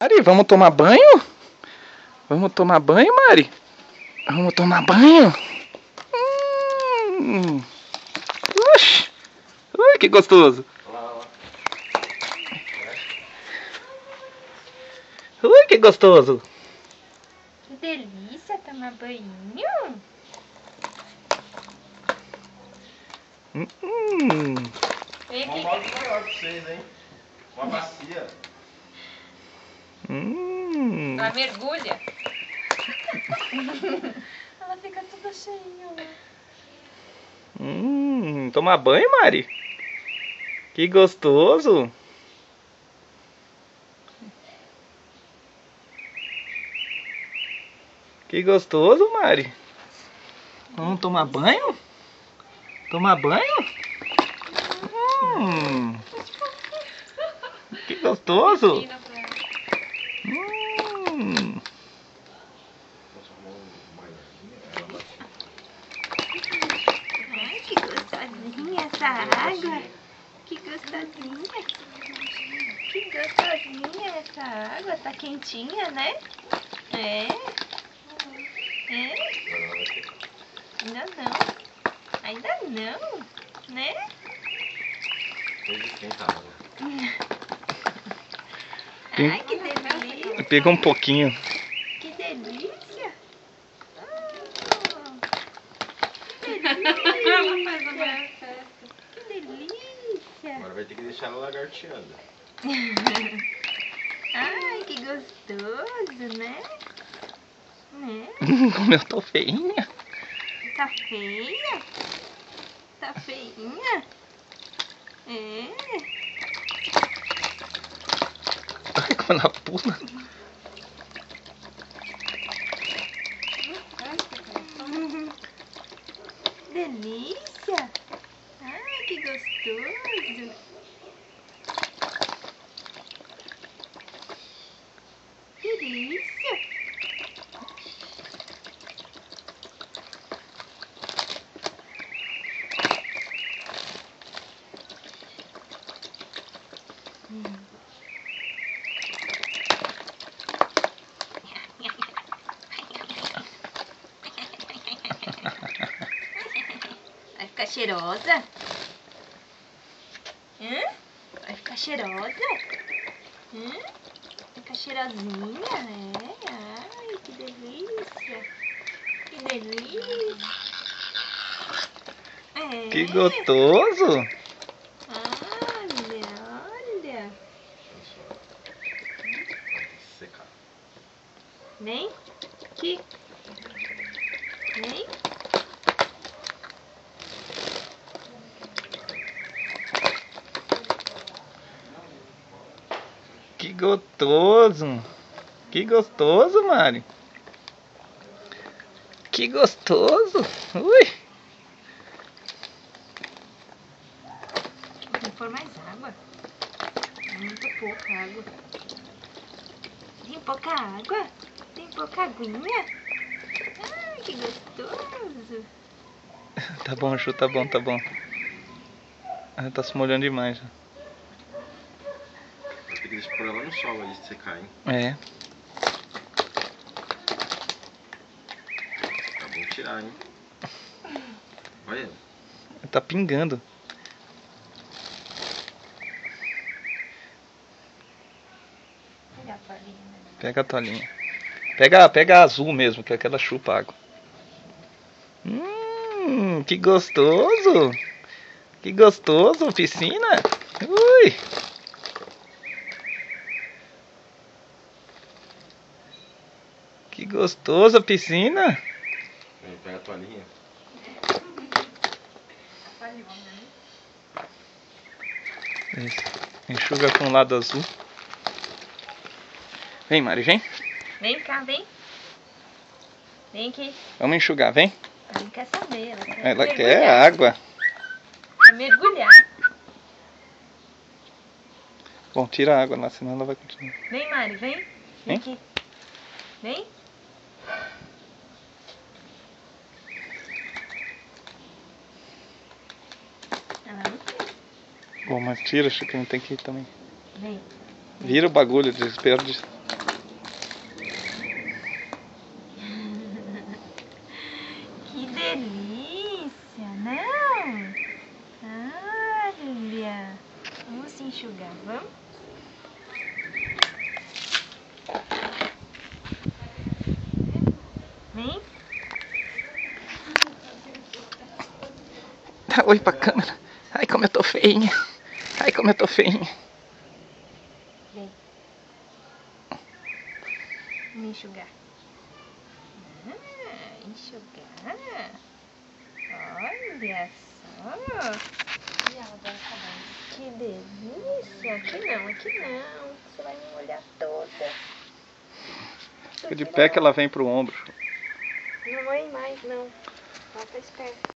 Mari, vamos tomar banho? Vamos tomar banho, Mari? Vamos tomar banho? Uxi! Ui, que gostoso! Ui, que gostoso! Que delícia tomar banho! Uma moto maior pra vocês, hein? Uma bacia. Ela mergulha. Ela fica toda cheinha. Tomar banho, Mari? Que gostoso! Que gostoso, Mari! Vamos tomar banho? Tomar banho? Que gostoso! Ai, que gostosinha essa água. Que gostosinha. Que gostosinha essa água. Tá quentinha, né? É? Ainda não. Ainda não, né? Ai, que delícia. Pega um pouquinho. Que delícia. Que delícia. Que delícia. Agora vai ter que deixar ela lagarteando. Ai, que gostoso, né? Né? Como eu tô feinha. Tá feia? Tá feinha? É? Ai, como ela pula. Delícia! Ai, que gostoso! Delícia! Vai ficar cheirosa? Vai ficar cheirosa? Fica cheirosinha, né? Ai, que delícia! Que delícia! É. Que gostoso! Olha! Secar. Vem aqui. Vem. Que gostoso! Que gostoso, Mari! Que gostoso! Ui! Tem que pôr mais água. Muito pouca água. Tem pouca água? Tem pouca aguinha? Ai, que gostoso! Tá bom, Ju, tá bom, tá bom. Ela tá se molhando demais já. Vai ter que deixar por ela no sol aí secar, hein? É. Tá bom tirar, hein? Olha. Tá pingando. Olha a toalhinha, né? Pega a toalhinha. Pega a azul mesmo, que é aquela chupa água. Que gostoso! Que gostoso, piscina! Ui! Que gostoso, piscina! Pega a toalhinha. Isso. Enxuga com o lado azul. Vem, Mari, vem. Vem cá, vem. Vem aqui. Vamos enxugar, vem. Ela não quer saber. Ela mergulhar. quer água. Quer mergulhar. Bom, tira a água lá, senão ela vai continuar. Vem, Mari, vem. Vem Vem. aqui. Vem. Ela não quer. Bom, mas tira, acho que não tem que ir também. Vem. Vira o bagulho, desespero de... enxugar, vamos? Vem. Dá oi pra câmera. Ai, como eu tô feinha. Ai, como eu tô feinha. Vem. Vamos enxugar. Enxugar. Olha só. Que delícia. Aqui não. Você vai me molhar toda. Fica de pé que ela vem pro ombro. Não vou ir mais, não. Ela tá esperta.